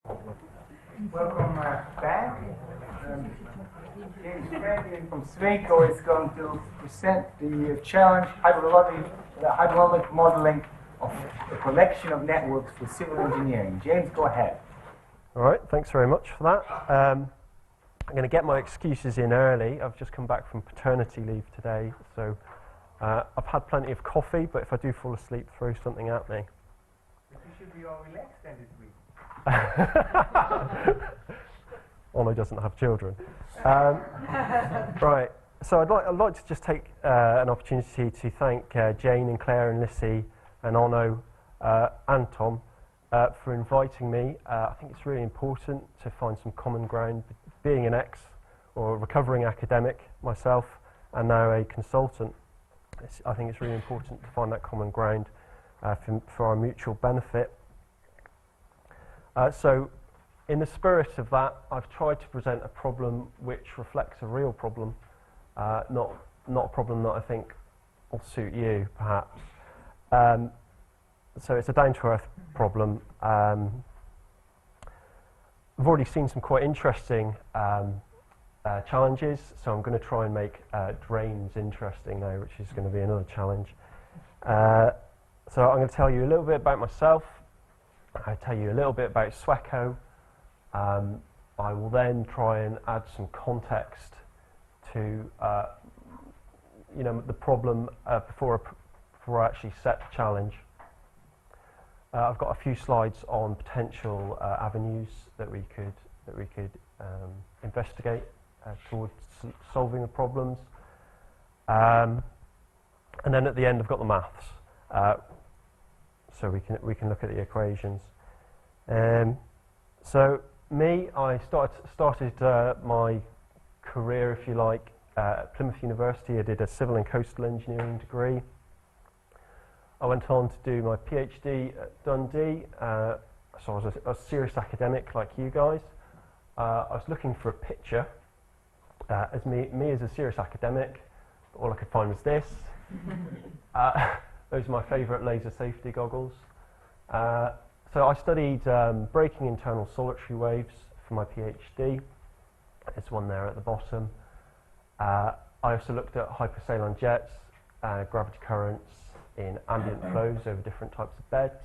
Welcome back. James Franklin from Sweco is going to present the challenge hydraulic modeling of a collection of networks for civil engineering. James, go ahead. All right, thanks very much for that. I'm going to get my excuses in early. I've just come back from paternity leave today, so I've had plenty of coffee, but if I do fall asleep, throw something at me. But you should be all relaxed then this week. Ono doesn't have children. Right, so I'd like to just take an opportunity to thank Jane and Claire and Lissy and Ono and Tom for inviting me. I think it's really important to find some common ground. Being an or recovering academic myself and now a consultant, I think it's really important to find that common ground for our mutual benefit. So in the spirit of that, I've tried to present a problem which reflects a real problem, not a problem that I think will suit you, perhaps. So it's a down-to-earth problem. I've already seen some quite interesting challenges, so I'm going to try and make drains interesting now, which is going to be another challenge. So I'm going to tell you a little bit about myself. I'll tell you a little bit about Sweco. I will then try and add some context to the problem before I actually set the challenge. I've got a few slides on potential avenues that we could investigate towards solving the problems, and then at the end I've got the maths, so we can look at the equations. So I started my career, if you like, at Plymouth University. I did a civil and coastal engineering degree. I went on to do my PhD at Dundee, so I was a serious academic like you guys. I was looking for a picture as me as a serious academic, but all I could find was this. Those are my favourite laser safety goggles. So I studied braking internal solitary waves for my PhD. There's one there at the bottom. I also looked at hypersaline jets, gravity currents in ambient flows over different types of beds.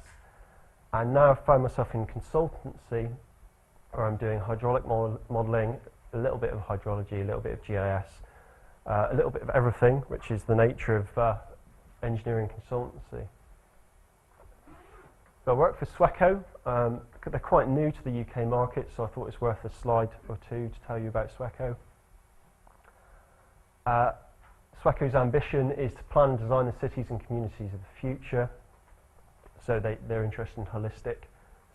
And now I've found myself in consultancy where I'm doing hydraulic modelling, a little bit of hydrology, a little bit of GIS, a little bit of everything, which is the nature of engineering consultancy. So I work for Sweco. They're quite new to the UK market, so I thought it's worth a slide or two to tell you about Sweco. Sweco's ambition is to plan and design the cities and communities of the future. So they're interested in holistic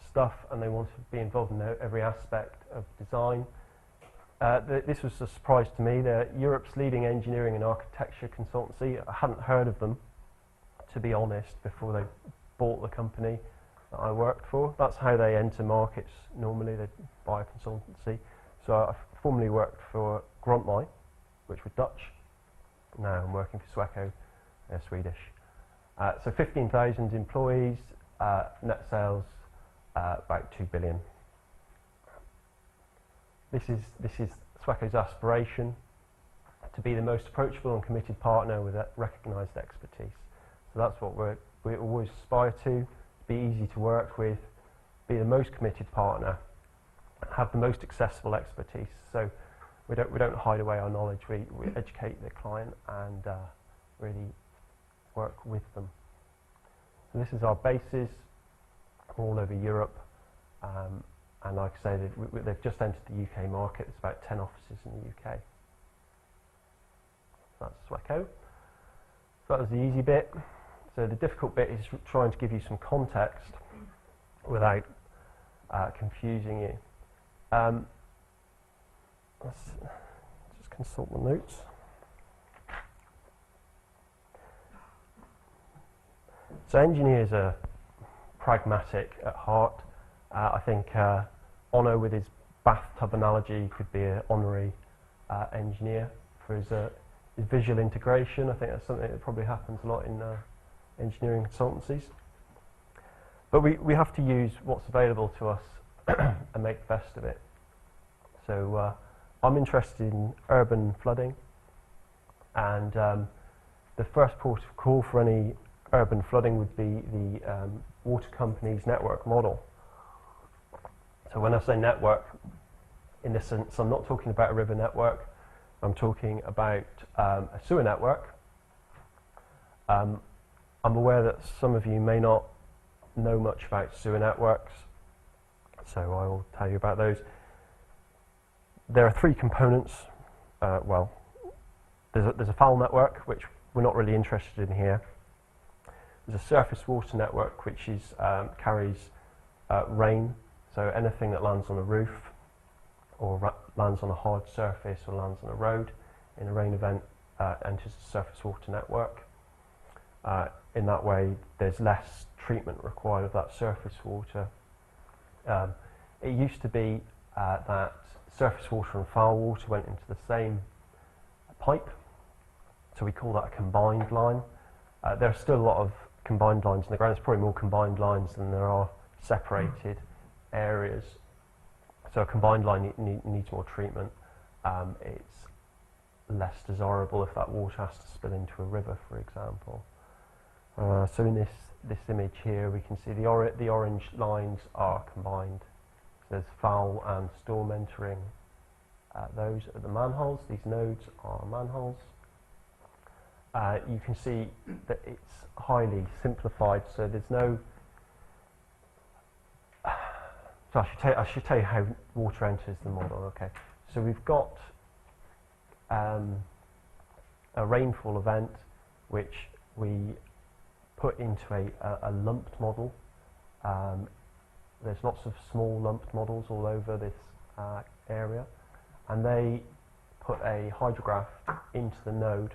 stuff and they want to be involved in every aspect of design. This was a surprise to me. They're Europe's leading engineering and architecture consultancy. I hadn't heard of them, to be honest, before they bought the company that I worked for. That's how they enter markets normally. They buy a consultancy. So I formerly worked for Grontmij, which were Dutch. Now I'm working for Sweco, they're Swedish. So 15,000 employees, net sales about 2 billion. This is Sweco's aspiration, to be the most approachable and committed partner with recognised expertise. So that's what we always aspire to be easy to work with, be the most committed partner, have the most accessible expertise. So we don't hide away our knowledge. We educate the client and really work with them. So this is our bases all over Europe, and like I say, they've just entered the UK market. There's about 10 offices in the UK. So that's Sweco. So that was the easy bit. So the difficult bit is trying to give you some context without confusing you. Let's just consult the notes. So engineers are pragmatic at heart. I think Ono, with his bathtub analogy, could be an honorary engineer for his visual integration. I think that's something that probably happens a lot in engineering consultancies. But we have to use what's available to us and make the best of it. So I'm interested in urban flooding, and the first port of call for any urban flooding would be the water company's network model. So when I say network, in this sense, I'm not talking about a river network, I'm talking about a sewer network. I'm aware that some of you may not know much about sewer networks, so I will tell you about those. There are three components. Well, there's a foul network, which we're not really interested in here. There's a surface water network, which is, carries rain, so anything that lands on a roof or lands on a hard surface or lands on a road in a rain event enters the surface water network. In that way, there's less treatment required of that surface water. It used to be that surface water and foul water went into the same pipe, so we call that a combined line. There are still a lot of combined lines in the ground. There's probably more combined lines than there are separated areas. So a combined line needs more treatment. It's less desirable if that water has to spill into a river, for example. So in this image here, we can see the orange lines are combined. So there's foul and storm entering those are the manholes. These nodes are manholes. You can see that it's highly simplified, so there's no... So I should tell you how water enters the model. Okay, so we've got a rainfall event which we put into a lumped model. There's lots of small lumped models all over this area, and they put a hydrograph into the node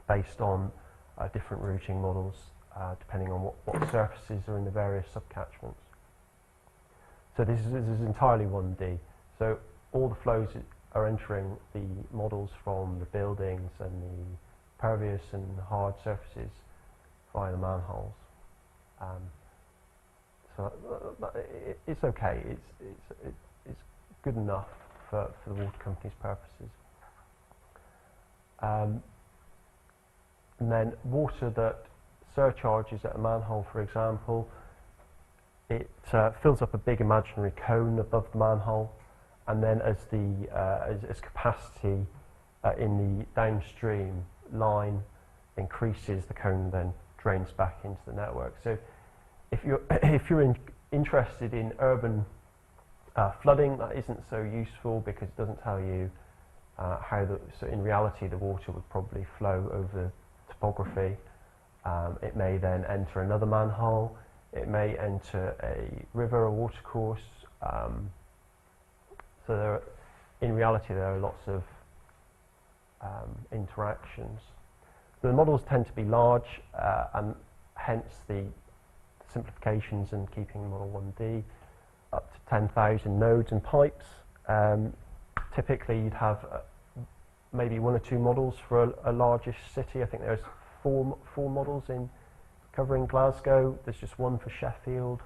based on different routing models depending on what surfaces are in the various subcatchments. So this is entirely 1D. So all the flows are entering the models from the buildings and the pervious and hard surfaces via the manholes. So it's okay. It's good enough for the water company's purposes. And then water that surcharges at a manhole, for example, it fills up a big imaginary cone above the manhole, and then as capacity in the downstream line increases, the cone then drains back into the network. So if you're interested in urban flooding, that isn't so useful because it doesn't tell you so in reality the water would probably flow over the topography. It may then enter another manhole. It may enter a river or watercourse. So in reality there are lots of interactions. The models tend to be large, and hence the simplifications and keeping model 1D up to 10,000 nodes and pipes. Typically you'd have maybe one or two models for a largish city. I think there's four models covering Glasgow. There's just one for Sheffield.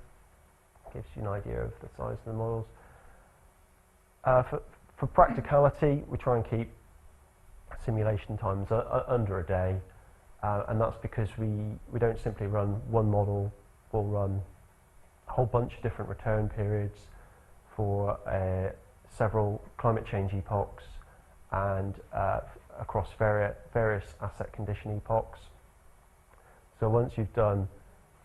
Gives you an idea of the size of the models. For practicality, we try and keep simulation times under a day, and that's because we don't simply run one model. We'll run a whole bunch of different return periods for several climate change epochs and across various asset condition epochs. So once you've done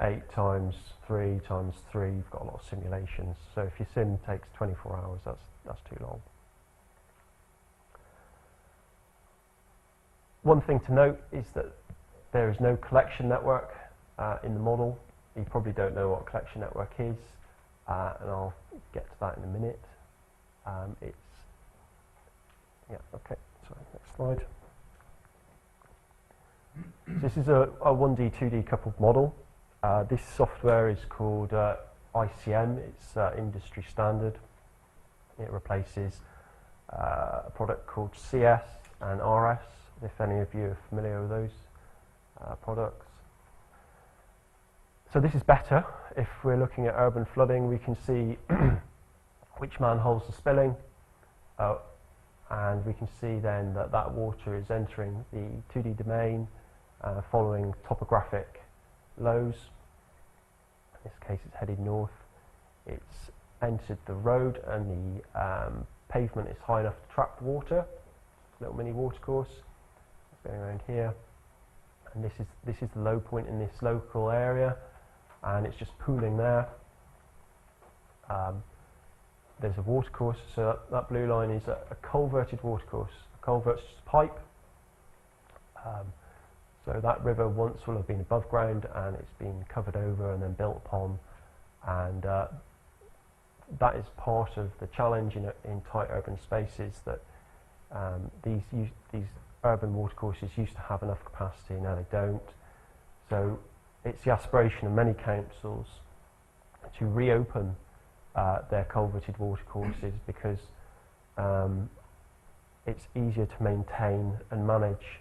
8 times 3 times 3, you've got a lot of simulations. So if your sim takes 24 hours, that's too long. One thing to note is that there is no collection network in the model. You probably don't know what a collection network is, and I'll get to that in a minute. Okay, sorry, next slide. This is a 1D, 2D coupled model. This software is called ICM. It's industry standard. It replaces a product called CS and RS, if any of you are familiar with those products. So this is better. If we're looking at urban flooding, we can see which manholes are spilling, and we can see then that that water is entering the 2D domain following topographic lows. In this case it's headed north. It's entered the road and the pavement is high enough to trap the water. Little mini watercourse. It's going around here. And this is the low point in this local area, and it's just pooling there. There's a watercourse, so that blue line is a culverted watercourse. A culvert's just a pipe. So that river once will have been above ground, and it's been covered over and then built upon, and that is part of the challenge in tight urban spaces, that these urban watercourses used to have enough capacity, now they don't. So it's the aspiration of many councils to reopen their culverted watercourses, because it's easier to maintain and manage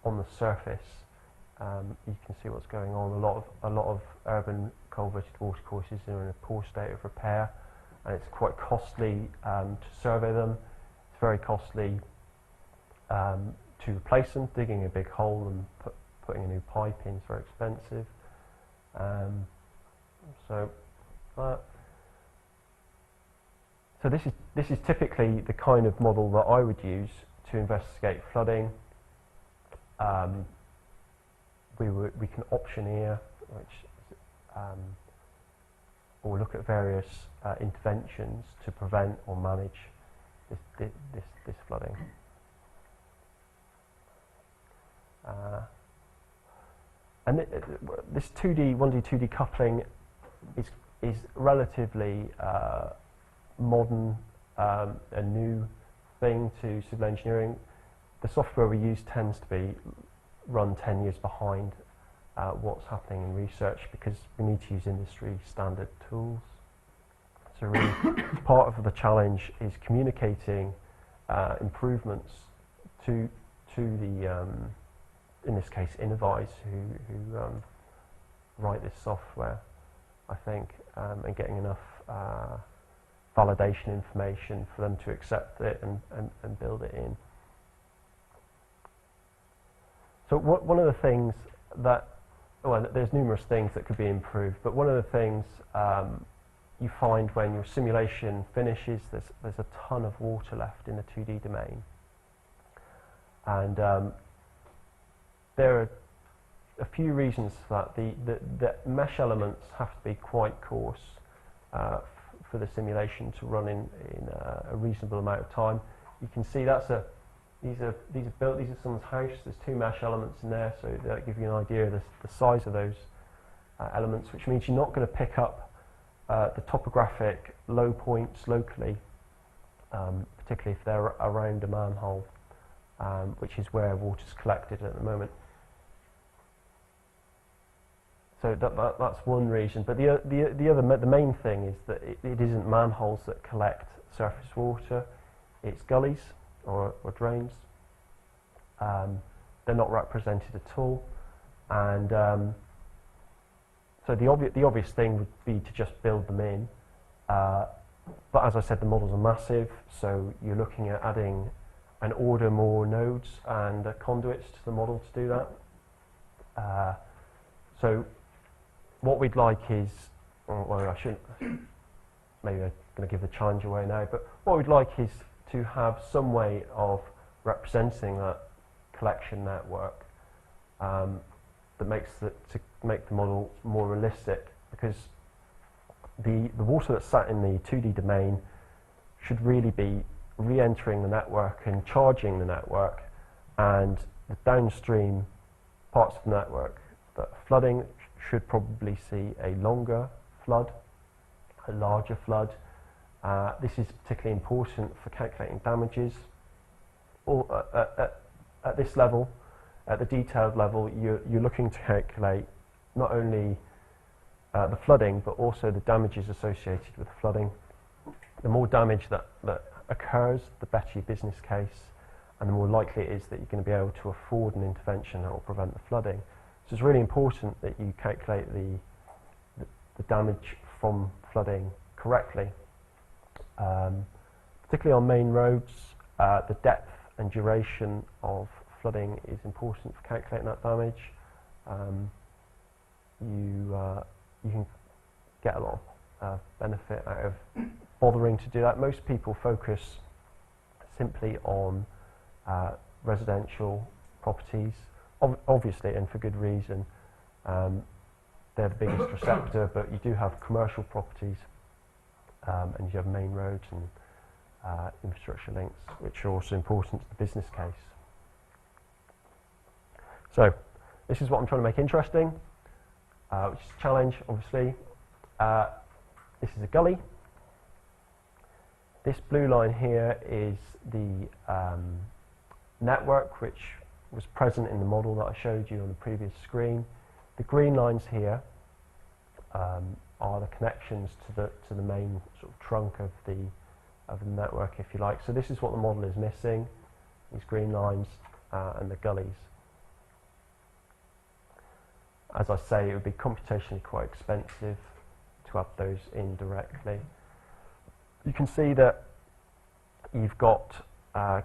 on the surface. You can see what's going on. A lot of urban culverted watercourses are in a poor state of repair, and it's quite costly to survey them. It's very costly to replace them. Digging a big hole and putting a new pipe in is very expensive. So this is typically the kind of model that I would use to investigate flooding. We can optioneer, or look at various interventions to prevent or manage this flooding. And this 1D 2D coupling is relatively modern, a new thing to civil engineering. The software we use tends to be run 10 years behind what's happening in research, because we need to use industry standard tools. So really part of the challenge is communicating improvements to the in this case Innovize, who write this software, I think, and getting enough validation information for them to accept it and build it in. So one of the things that, well, there's numerous things that could be improved, but one of the things you find when your simulation finishes, there's a ton of water left in the 2D domain. And there are a few reasons for that. The mesh elements have to be quite coarse for the simulation to run in a reasonable amount of time. You can see these are someone's house. There's two mesh elements in there, so that gives you an idea of the size of those elements, which means you're not going to pick up the topographic low points locally, particularly if they're around a manhole, which is where water's collected at the moment. So that's one reason. But the main thing is that it isn't manholes that collect surface water; it's gullies or drains. They're not represented at all, and so the obvious thing would be to just build them in. But as I said, the models are massive, so you're looking at adding an order more nodes and conduits to the model to do that. So what we'd like is, well, I shouldn't, maybe I'm going to give the challenge away now, but what we'd like is to have some way of representing that collection network that makes to make the model more realistic, because the water that's sat in the 2D domain should really be re-entering the network and charging the network, and the downstream parts of the network that are flooding should probably see a longer flood, a larger flood. This is particularly important for calculating damages. Or at this level, at the detailed level, you're looking to calculate not only the flooding, but also the damages associated with the flooding. The more damage that occurs, the better your business case, and the more likely it is that you're going to be able to afford an intervention that will prevent the flooding. So it's really important that you calculate the damage from flooding correctly. Particularly on main roads, the depth and duration of flooding is important for calculating that damage. You can get a lot of benefit out of bothering to do that. Most people focus simply on residential properties, obviously, and for good reason. They're the biggest receptor, but you do have commercial properties, and you have main roads and infrastructure links, which are also important to the business case. So, this is what I'm trying to make interesting, which is a challenge, obviously. This is a gully. This blue line here is the network which was present in the model that I showed you on the previous screen. The green lines here are the connections to the main sort of trunk of the network, if you like. So this is what the model is missing: these green lines and the gullies. As I say, it would be computationally quite expensive to add those in directly. You can see that you've got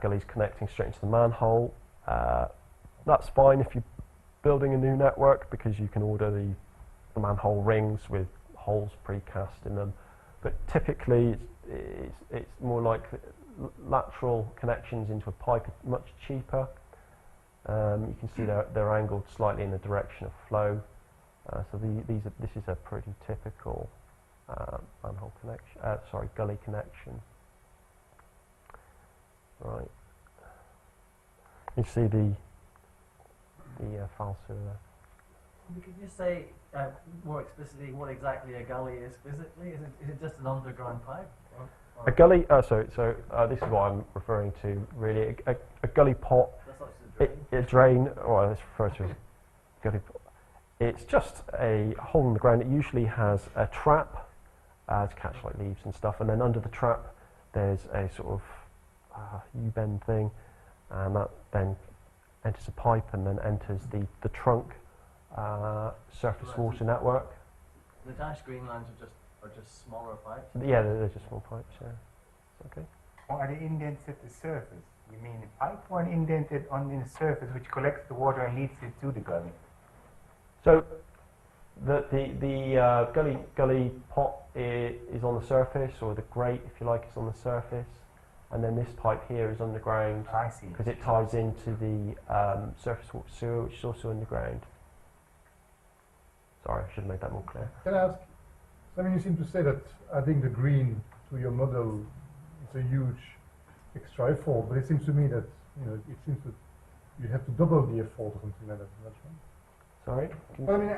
gullies connecting straight into the manhole. That's fine if you're building a new network, because you can order the manhole rings with holes precast in them. But typically, it's more like lateral connections into a pipe are much cheaper. You can see they're angled slightly in the direction of flow. So this is a pretty typical manhole connection. Gully connection. Right. You see the file server there. Could you say more explicitly what exactly a gully is physically? Is it just an underground pipe? Or A gully. This is what I'm referring to. Really, a gully pot. that's not just a drain? A drain, or it's referred to as gully pot. It's just a hole in the ground. It usually has a trap to catch like leaves and stuff, and then under the trap there's a sort of U-bend thing, and that then enters a pipe and then enters the trunk surface water network. The dashed green lines are just smaller pipes? Yeah, they're just small pipes, yeah. Okay. Or are they indents at the surface? You mean a pipe or an indented on the surface which collects the water and leads it to the gully? So the gully pot is on the surface, or the grate, if you like, is on the surface, and then this pipe here is underground. I see. Because it ties into the surface water sewer, which is also underground. Sorry, I should have made that more clear. Can I ask, I mean, you seem to say that adding the green to your model is a huge extra effort, but it seems to me that, it seems that you have to double the effort or something like that. That's right. Sorry? Well, I mean,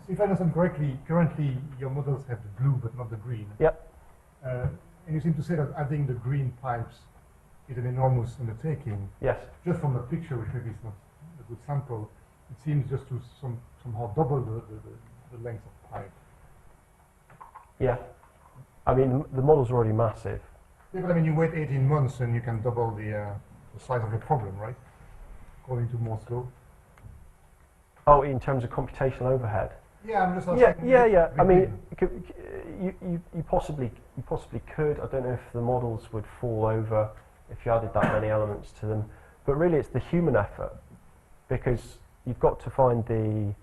if I understand correctly, currently your models have the blue but not the green. Yep. And you seem to say that adding the green pipes is an enormous undertaking. Yes. Just from the picture, which maybe is not a good sample, it seems just to somehow double the length of pipe. Yeah. I mean, the model's already massive. Yeah, but I mean, you wait 18 months and you can double the size of the problem, right? According to Moore's law. Oh, in terms of computational overhead. Yeah, I'm just asking. Yeah. I mean, you possibly could. I don't know if the models would fall over if you added that many elements to them. But really, it's the human effort, because you've got to find the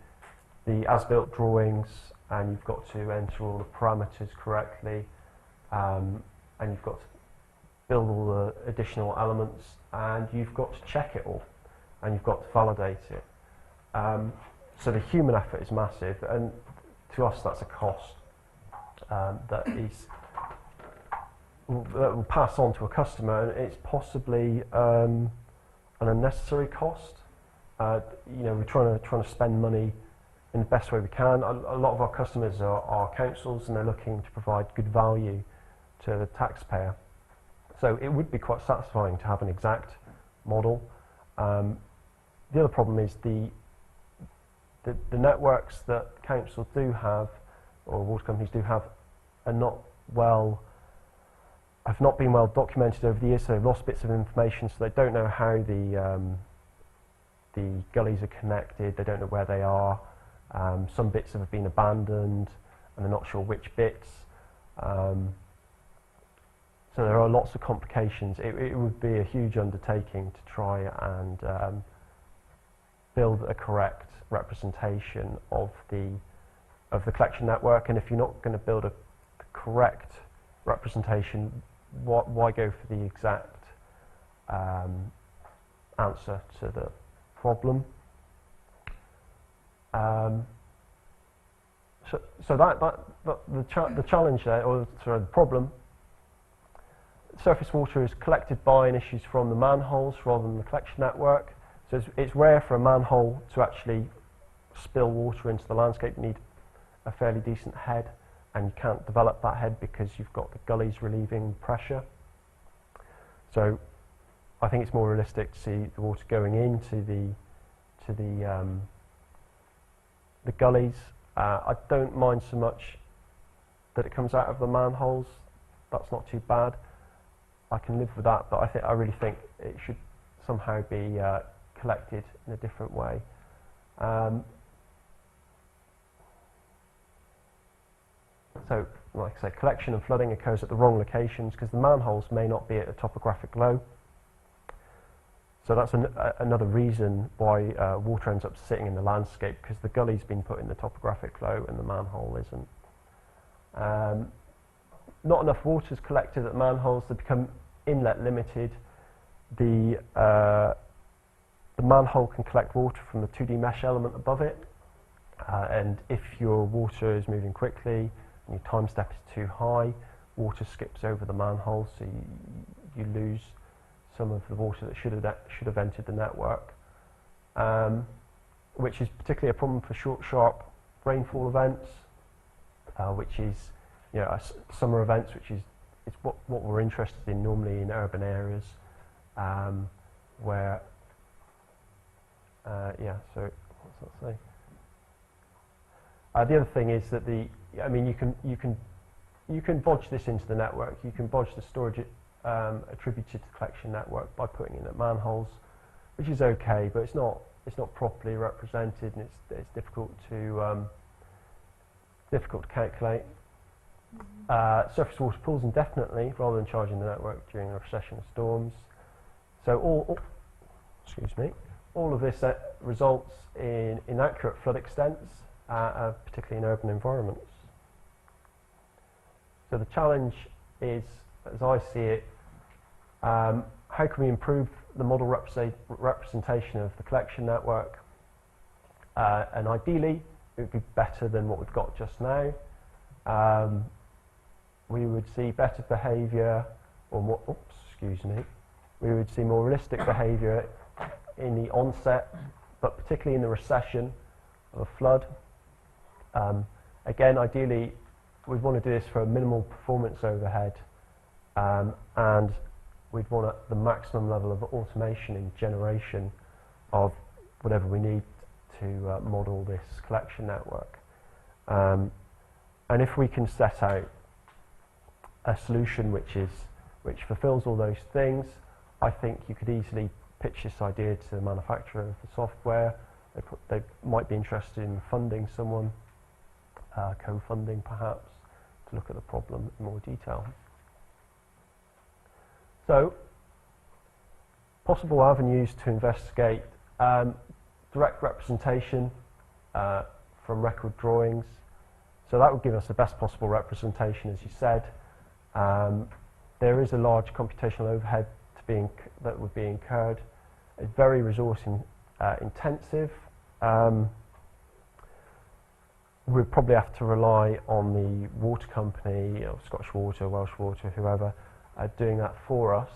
as-built drawings, and you've got to enter all the parameters correctly, and you've got to build all the additional elements, and you've got to check it all, and you've got to validate it. So the human effort is massive, and to us that's a cost that will pass on to a customer, and it's possibly an unnecessary cost. We're trying to spend money in the best way we can. A lot of our customers are councils, and they're looking to provide good value to the taxpayer. So it would be quite satisfying to have an exact model. The other problem is the networks that councils do have, or water companies do have, have not been well documented over the years, so they've lost bits of information, so they don't know how the gullies are connected, they don't know where they are. Some bits have been abandoned, and they're not sure which bits. So there are lots of complications. It would be a huge undertaking to try and build a correct representation of the collection network. And if you're not going to build a correct representation, why go for the exact answer to the problem? So the challenge there, or sorry, the problem. Surface water is collected by and issues from the manholes rather than the collection network. So it's rare for a manhole to actually spill water into the landscape. You need a fairly decent head, and you can't develop that head because you've got the gullies relieving pressure. So I think it's more realistic to see the water going into the gullies. I don't mind so much that it comes out of the manholes. That's not too bad. I can live with that, but I really think it should somehow be collected in a different way. So, like I said, collection and flooding occurs at the wrong locations because the manholes may not be at a topographic low. So that's another reason why water ends up sitting in the landscape, because the gully's been put in the topographic low and the manhole isn't. Not enough water is collected at manholes. They become inlet limited. The manhole can collect water from the 2D mesh element above it, and if your water is moving quickly and your time step is too high, water skips over the manhole, so you lose some of the water that should have entered the network, which is particularly a problem for short, sharp rainfall events, which is summer events, which is what we're interested in normally in urban areas, where so what's that say? The other thing is that you can bodge this into the network. You can bodge the storage attributed to the collection network by putting in at manholes, which is okay, but it's not properly represented, and it's difficult to calculate. Surface water pools indefinitely rather than charging the network during a recession of storms. So all of this results in inaccurate flood extents, particularly in urban environments. So the challenge is, as I see it, how can we improve the model representation of the collection network? And ideally, it would be better than what we've got just now. We would see better behaviour, or more, we would see more realistic behaviour in the onset, but particularly in the recession of a flood. Again, ideally, we'd want to do this for a minimal performance overhead, and we'd want the maximum level of automation in generation of whatever we need to model this collection network. And if we can set out a solution which fulfills all those things, I think you could easily pitch this idea to the manufacturer of the software. They might be interested in funding someone, co-funding perhaps, to look at the problem in more detail. So, possible avenues to investigate: direct representation from record drawings. So that would give us the best possible representation, as you said. There is a large computational overhead that would be incurred. It's very resource intensive. We'd probably have to rely on the water company, or Scottish Water, Welsh Water, whoever, doing that for us,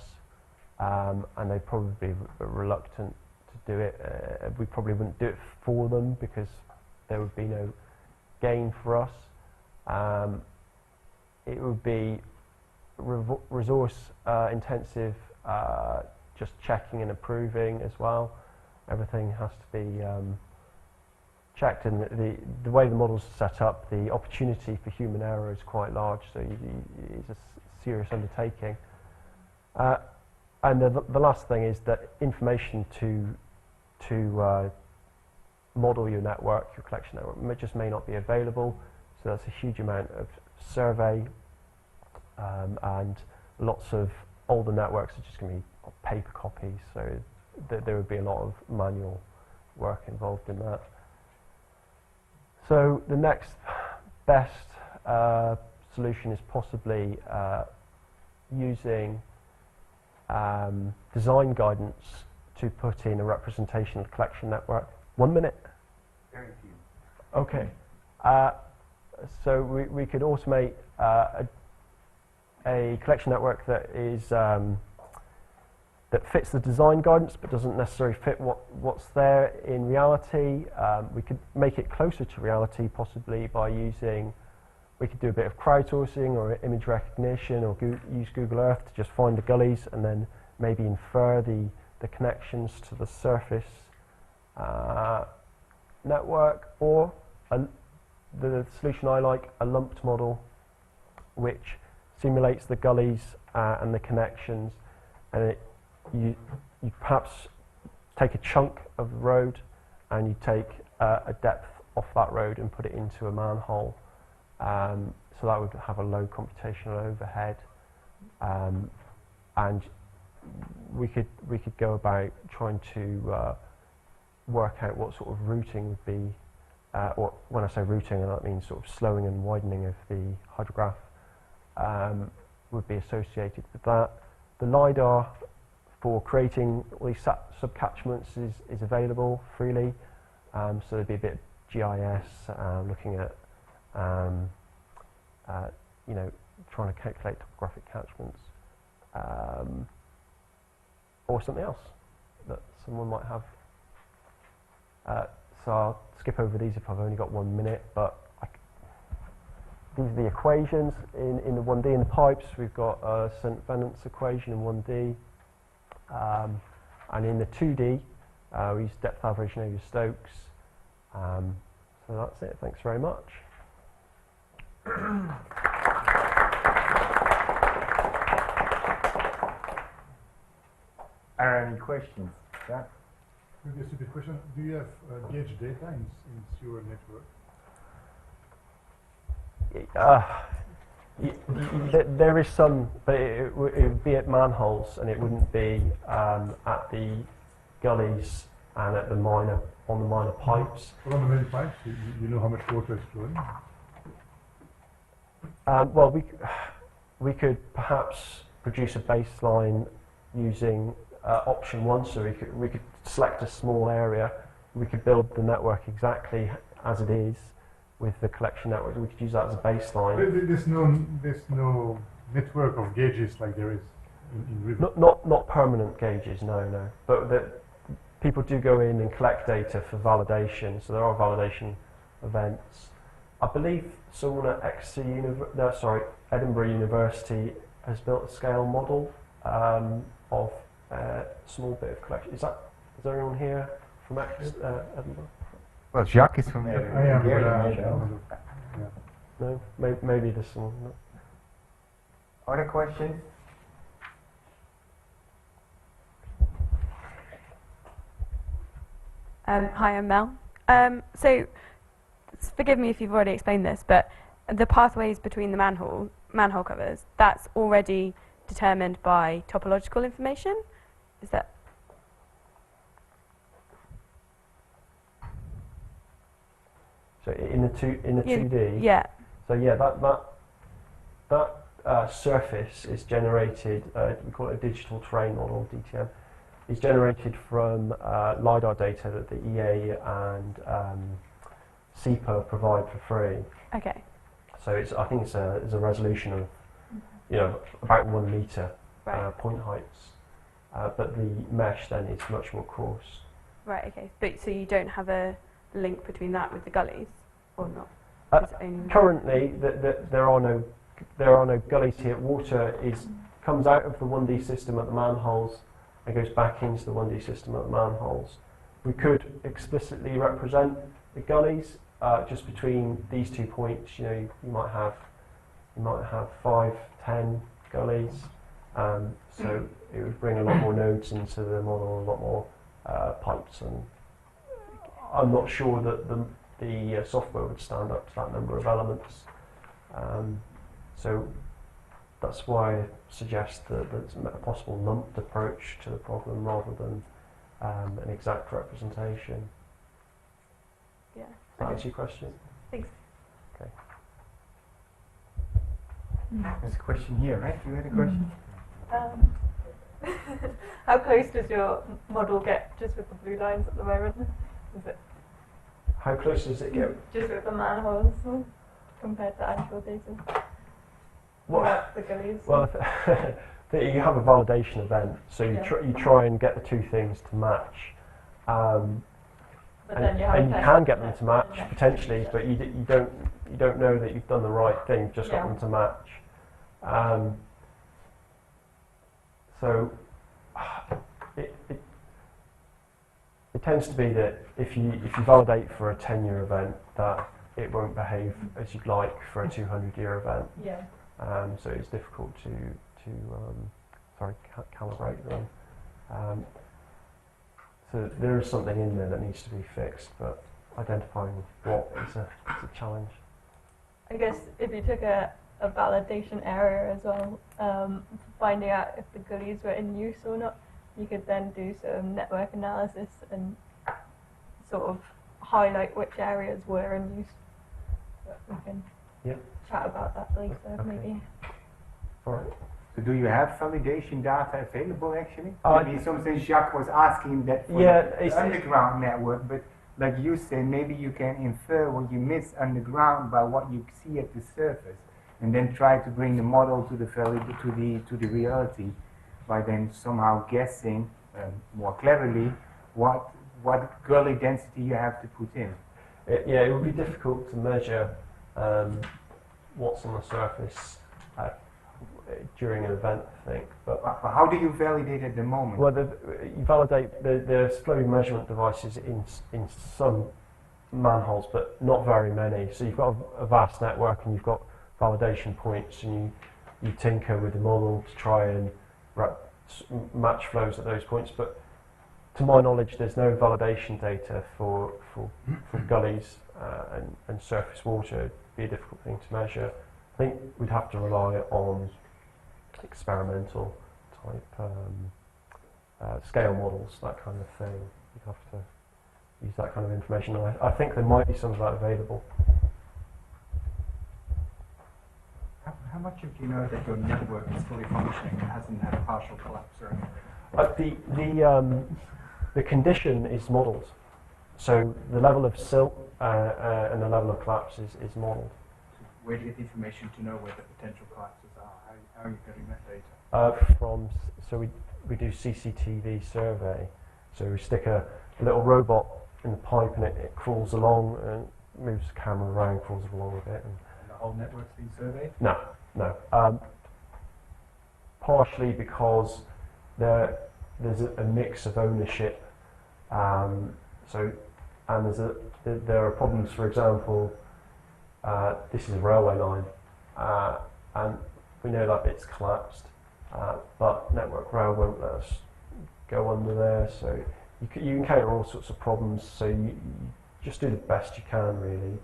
and they'd probably be reluctant to do it. We probably wouldn't do it for them because there would be no gain for us. It would be resource intensive, just checking and approving as well. Everything has to be checked, and the way the models are set up, the opportunity for human error is quite large, so it's a serious undertaking. And the last thing is that information to model your network, your collection network, just may not be available, so that's a huge amount of survey and lots of older networks are just going to be paper copies, so there would be a lot of manual work involved in that. So the next best solution is possibly using design guidance to put in a representation of the collection network. 1 minute? Very few. Okay. So we could automate a collection network that is that fits the design guidance but doesn't necessarily fit what's there in reality. We could make it closer to reality possibly by using, we could do a bit of crowdsourcing or image recognition, or use Google Earth to just find the gullies and then maybe infer the connections to the surface network, or the solution I like, a lumped model, which simulates the gullies and the connections, and you perhaps take a chunk of the road and you take a depth off that road and put it into a manhole. So that would have a low computational overhead, and we could go about trying to work out what sort of routing would be, or when I say routing, that means sort of slowing and widening of the hydrograph would be associated with that. The LiDAR for creating all these subcatchments is available freely, so there'd be a bit of GIS looking at you know, trying to calculate topographic catchments, or something else that someone might have. So I'll skip over these if I've only got 1 minute, but these are the equations in the 1D. In the pipes, we've got a St. Venant's equation in 1D, and in the 2D, we use depth average Navier-Stokes. So that's it. Thanks very much. Are any questions? Yeah? Maybe a stupid question. Do you have gauge data in your network? There is some, but it would be at manholes, and it wouldn't be at the gullies and at the minor pipes. But on the main pipes, you know how much water is flowing? Well, we could perhaps produce a baseline using option 1. So we could select a small area. We could build the network exactly as it is with the collection network. We could use that as a baseline. There's no network of gauges like there is in river. Not permanent gauges, no. But people do go in and collect data for validation. So there are validation events. I believe someone at Edinburgh University has built a scale model of a small bit of collection. Is there anyone here from Edinburgh? Well, Jacques is from I am. No, maybe there's someone. No. Other questions? Hi, I'm Mel. So, forgive me if you've already explained this, but the pathways between the manhole covers, that's already determined by topological information? Is that? So in the 2D. Yeah. So yeah, that surface is generated. We call it a digital terrain model, DTM. It's generated from LiDAR data that the EA and SEPA provide for free. Okay. So I think it's a resolution of, about 1 meter Right. point heights, but the mesh then is much more coarse. Right. Okay. But so you don't have a link between that with the gullies, or not? Currently, there are no gullies here. Water comes out of the 1D system at the manholes and goes back into the 1D system at the manholes. We could explicitly represent the gullies just between these 2 points. You might have 5, 10 gullies. So it would bring a lot more nodes into the model, a lot more pipes, and I'm not sure that the software would stand up to that number of elements. So that's why I suggest that there's a possible lumped approach to the problem rather than an exact representation. Yeah. Does that answer your question? Thanks. Okay. There's a question here, right? You had a question? How close does your model get just with the blue lines at the moment? Is it How close does it get? just with the manholes compared to actual data? Well, The gullies? well, you have a validation event, so you, Yeah. you try and get the two things to match. But And, then you have and you a can test get them to match yeah. potentially, but you don't know that you've done the right thing. You've just got Yeah. them to match. So it tends to be that if you validate for a 10-year event, that it won't behave as you'd like for a 200-year event. Yeah. So it's difficult to calibrate them. So there is something in there that needs to be fixed, but identifying what is a challenge. I guess if you took a validation area as well, finding out if the gullies were in use or not, you could then do some network analysis and sort of highlight which areas were in use. But we can chat about that later, Okay. maybe. All right. So do you have validation data available actually? Uh, Maybe something Jacques was asking that for Yeah, the it's- underground network, but like you say, maybe you can infer what you miss underground by what you see at the surface, and then try to bring the model to the reality by then somehow guessing more cleverly what gully density you have to put in. It would be difficult to measure what's on the surface during an event, I think. But But how do you validate at the moment? well, you validate there's flow measurement devices in some manholes, but not very many. So you've got a vast network, and you've got validation points, and you tinker with the model to try and match flows at those points. But to my knowledge, there's no validation data for gullies and surface water. It'd be a difficult thing to measure. I think we'd have to rely on experimental type scale models, that kind of thing. You'd have to use that kind of information. I think there might be some of that available. How much do you know that your network is fully functioning and hasn't had a partial collapse or anything? The condition is modelled, so the level of silt and the level of collapse is modelled. Where do you get the information to know where the potential collapses are? How are you getting that data? So we do CCTV survey. So we stick a little robot in the pipe, and it crawls along and moves the camera around, crawls along a bit. And the whole network's been surveyed? No. Partially because there's a mix of ownership. There are problems. For example, this is a railway line, and we know that bit's collapsed, but Network Rail won't let us go under there. So you encounter all sorts of problems. So you just do the best you can, really,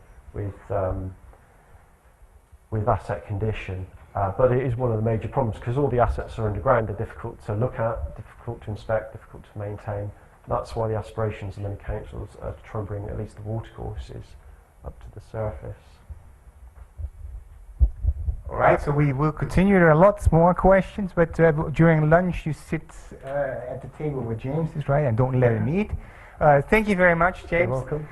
with asset condition. But it is one of the major problems, because all the assets are underground. They're difficult to look at, difficult to inspect, difficult to maintain. That's why the aspirations of many councils are to try and bring at least the watercourses up to the surface. All right, so we will continue. There are lots more questions, but during lunch you sit at the table with James, is right, and don't let him eat. Thank you very much, James. You're welcome.